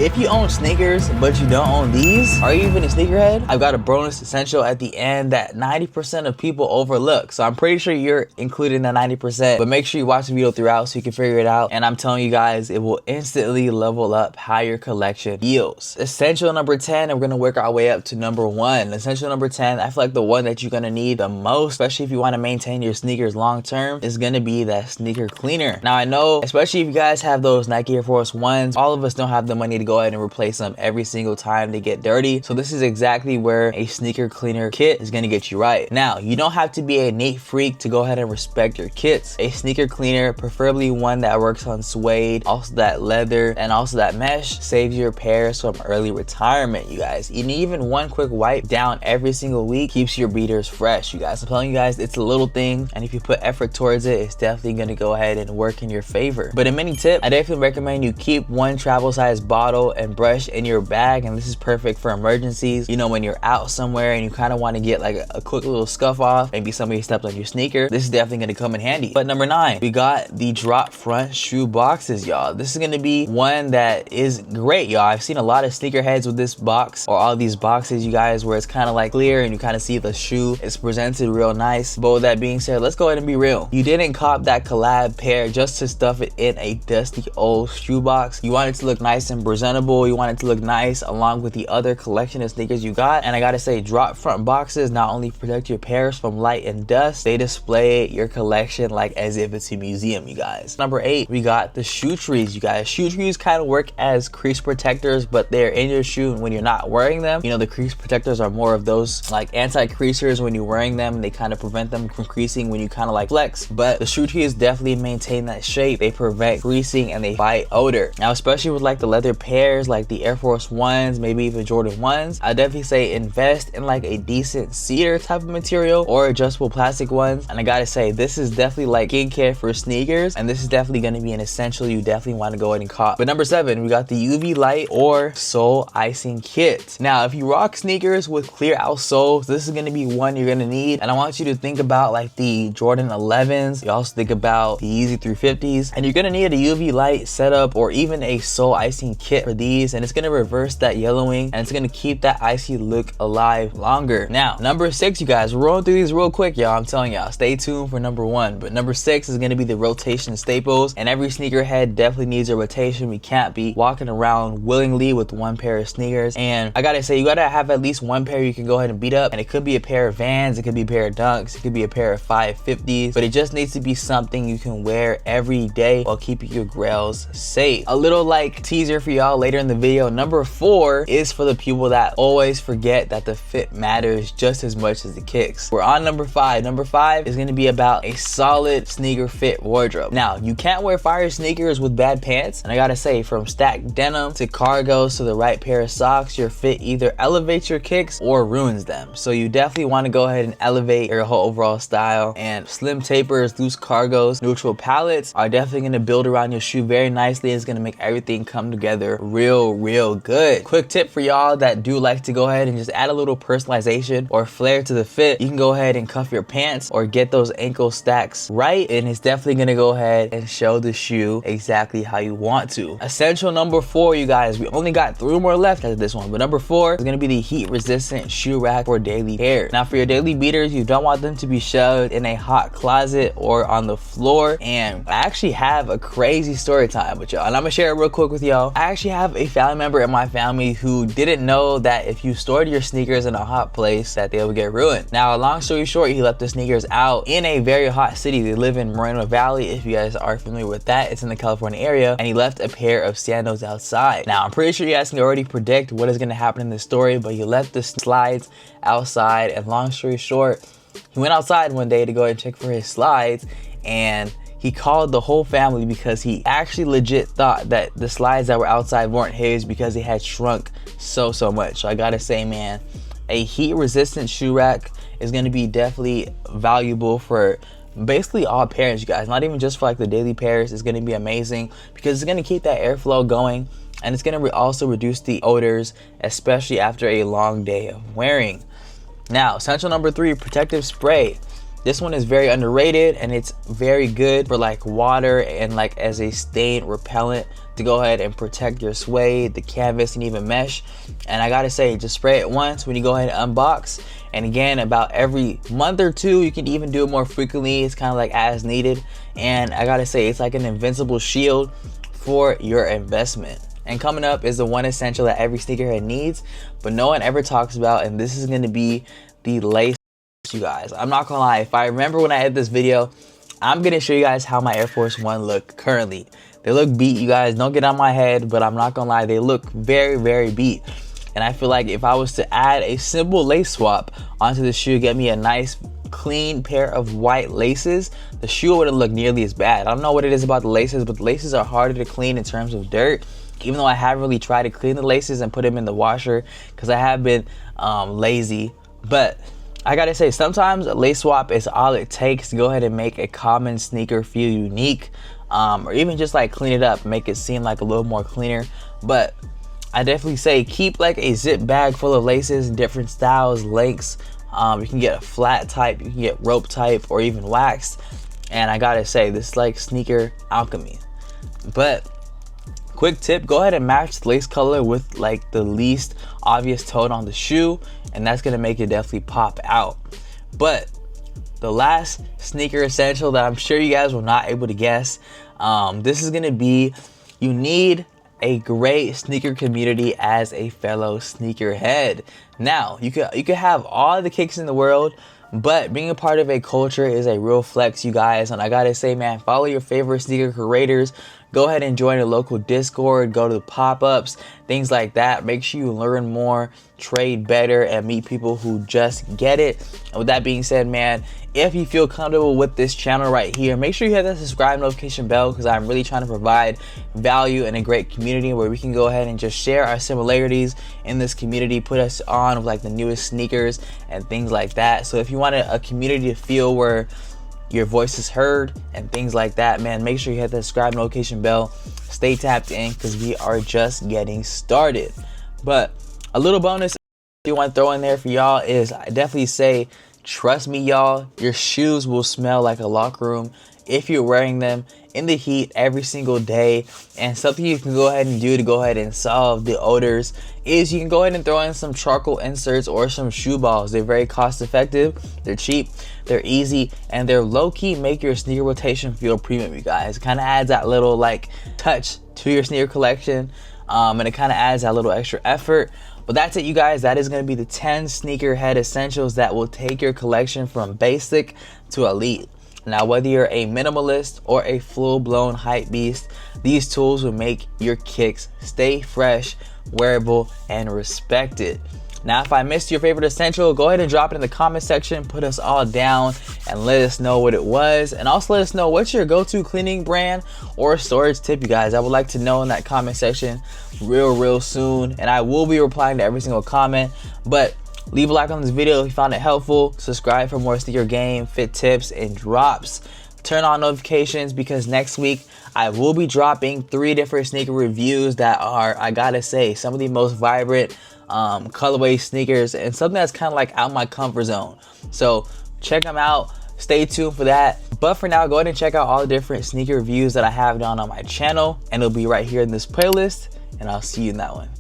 If you own sneakers, but you don't own these, are you even a sneakerhead? I've got a bonus essential at the end that 90% of people overlook. So I'm pretty sure you're included in the 90%, but make sure you watch the video throughout so you can figure it out. And I'm telling you guys, it will instantly level up how your collection feels. Essential number 10, and we're gonna work our way up to number 1. Essential number 10, I feel like the one that you're gonna need the most, especially if you wanna maintain your sneakers long term, is gonna be that sneaker cleaner. Now I know, especially if you guys have those Nike Air Force Ones, all of us don't have the money to go ahead and replace them every single time they get dirty. So this is exactly where a sneaker cleaner kit is gonna get you right. Now, you don't have to be a neat freak to go ahead and respect your kits. A sneaker cleaner, preferably one that works on suede, also that leather, and also that mesh, saves your pairs from early retirement, you guys. And even one quick wipe down every single week keeps your beaters fresh, you guys. I'm telling you guys, it's a little thing, and if you put effort towards it, it's definitely gonna go ahead and work in your favor. But a mini tip, I definitely recommend you keep one travel size bottle and brush in your bag, and this is perfect for emergencies. You know, when you're out somewhere and you kind of want to get like a quick little scuff off, maybe somebody stepped on your sneaker, this is definitely going to come in handy. But number 9, we got the drop front shoe boxes, y'all. This is going to be one that is great, y'all. I've seen a lot of sneakerheads with this box, or all these boxes, you guys, where it's kind of like clear and you kind of see the shoe. It's presented real nice. But with that being said, let's go ahead and be real. You didn't cop that collab pair just to stuff it in a dusty old shoe box. You want it to look nice and presentable. You want it to look nice along with the other collection of sneakers you got. And I gotta say, drop front boxes not only protect your pairs from light and dust, they display your collection like as if it's a museum, you guys. Number 8, we got the shoe trees, you guys. Shoe trees kind of work as crease protectors, but they're in your shoe when you're not wearing them. You know, the crease protectors are more of those like anti-creasers when you're wearing them. They kind of prevent them from creasing when you kind of like flex. But the shoe trees definitely maintain that shape. They prevent creasing and they fight odor. Now, especially with like the leather pairs, like the Air Force Ones, maybe even Jordan 1s, I definitely say invest in like a decent cedar type of material or adjustable plastic ones. And I gotta say, this is definitely like skincare for sneakers, and this is definitely gonna be an essential you definitely want to go ahead and cop. But number 7, we got the UV light or sole icing kit. Now, if you rock sneakers with clear outsoles, this is gonna be one you're gonna need. And I want you to think about like the Jordan 11s. You also think about the Yeezy 350s, and you're gonna need a UV light setup or even a sole icing kit for these, and it's gonna reverse that yellowing and it's gonna keep that icy look alive longer. Now, number 6, you guys, we're rolling through these real quick, y'all. I'm telling y'all, stay tuned for number 1. But number 6 is gonna be the rotation staples, and every sneakerhead definitely needs a rotation. We can't be walking around willingly with one pair of sneakers. And I gotta say, you gotta have at least one pair you can go ahead and beat up, and it could be a pair of Vans, it could be a pair of Dunks, it could be a pair of 550s, but it just needs to be something you can wear every day while keeping your grails safe. A little like teaser for y'all later in the video, number 4 is for the people that always forget that the fit matters just as much as the kicks. We're on number 5. Number 5 is gonna be about a solid sneaker fit wardrobe. Now, you can't wear fire sneakers with bad pants, and I gotta say, from stacked denim to cargos to the right pair of socks, your fit either elevates your kicks or ruins them. So you definitely want to go ahead and elevate your whole overall style, and slim tapers, loose cargos, neutral palettes are definitely gonna build around your shoe very nicely. It's gonna make everything come together real good. Quick tip for y'all that do like to go ahead and just add a little personalization or flair to the fit, you can go ahead and cuff your pants or get those ankle stacks right, and it's definitely gonna go ahead and show the shoe exactly how you want to. Essential number 4, you guys, we only got 3 more left after this one, but number 4 is gonna be the heat resistant shoe rack for daily wear. Now, for your daily beaters, you don't want them to be shoved in a hot closet or on the floor. And I actually have a crazy story time with y'all, and I'm gonna share it real quick with y'all. I actually have a family member in my family who didn't know that if you stored your sneakers in a hot place that they would get ruined. Now, long story short, he left the sneakers out in a very hot city. They live in Moreno Valley. If you guys are familiar with that, it's in the California area, and he left a pair of sandals outside. Now, I'm pretty sure you guys can already predict what is gonna happen in this story, but he left the slides outside, and long story short, he went outside one day to go and check for his slides, and he called the whole family because he actually legit thought that the slides that were outside weren't his because they had shrunk so much. So I gotta say, man, a heat resistant shoe rack is gonna be definitely valuable for basically all pairs, you guys. Not even just for like the daily pairs. It's gonna be amazing because it's gonna keep that airflow going, and it's gonna also reduce the odors, especially after a long day of wearing. Now, essential number 3, protective spray. This one is very underrated, and it's very good for like water and like as a stain repellent to go ahead and protect your suede, the canvas, and even mesh. And I gotta say, just spray it once when you go ahead and unbox, and again about every month or two. You can even do it more frequently. It's kind of like as needed, and I gotta say, it's like an invincible shield for your investment. And coming up is the one essential that every sneakerhead needs, but no one ever talks about, and this is going to be the lace. You guys, I'm not gonna lie, if I remember when I did this video, I'm gonna show you guys how my Air Force One look currently. They look beat, you guys. Don't get on my head, but I'm not gonna lie, they look very, very beat. And I feel like if I was to add a simple lace swap onto the shoe, get me a nice clean pair of white laces, the shoe wouldn't look nearly as bad. I don't know what it is about the laces, but the laces are harder to clean in terms of dirt, even though I haven't really tried to clean the laces and put them in the washer because I have been lazy. But I gotta say, sometimes a lace swap is all it takes to go ahead and make a common sneaker feel unique, or even just like clean it up, make it seem like a little more cleaner. But I definitely say keep like a zip bag full of laces in different styles, lengths. You can get a flat type, you can get rope type, or even waxed. And I gotta say, this is like sneaker alchemy. But quick tip, go ahead and match the lace color with like the least obvious tone on the shoe, and that's gonna make it definitely pop out. But the last sneaker essential that I'm sure you guys were not able to guess, this is gonna be, you need a great sneaker community as a fellow sneakerhead. Now, you could have all the kicks in the world, but being a part of a culture is a real flex, you guys. And I gotta say, man, follow your favorite sneaker creators. Go ahead and join a local Discord, go to the pop-ups, things like that. Make sure you learn more, trade better, and meet people who just get it. And with that being said, man, if you feel comfortable with this channel right here, make sure you hit that subscribe notification bell, because I'm really trying to provide value and a great community where we can go ahead and just share our similarities in this community, put us on with like the newest sneakers and things like that. So if you want a community to feel where your voice is heard and things like that, man, make sure you hit the subscribe notification bell. Stay tapped in, because we are just getting started. But a little bonus you want to throw in there for y'all is, I definitely say, trust me, y'all, your shoes will smell like a locker room if you're wearing them in the heat every single day. And something you can go ahead and do to go ahead and solve the odors is you can go ahead and throw in some charcoal inserts or some shoe balls. They're very cost effective, they're cheap, they're easy, and they're low-key make your sneaker rotation feel premium, you guys. It kind of adds that little like touch to your sneaker collection, and it kind of adds that little extra effort. But that's it, you guys. That is going to be the 10 sneakerhead essentials that will take your collection from basic to elite. Now, whether you're a minimalist or a full-blown hype beast, these tools will make your kicks stay fresh, wearable, and respected. Now, if I missed your favorite essential, go ahead and drop it in the comment section, put us all down, and let us know what it was. And also let us know what's your go-to cleaning brand or storage tip, you guys. I would like to know in that comment section real soon, and I will be replying to every single comment. But leave a like on this video if you found it helpful. Subscribe for more sneaker game, fit tips, and drops. Turn on notifications, because next week I will be dropping 3 different sneaker reviews that are, I gotta say, some of the most vibrant colorway sneakers, and something that's kind of like out my comfort zone. So check them out, stay tuned for that. But for now, go ahead and check out all the different sneaker reviews that I have done on my channel, and it'll be right here in this playlist, and I'll see you in that one.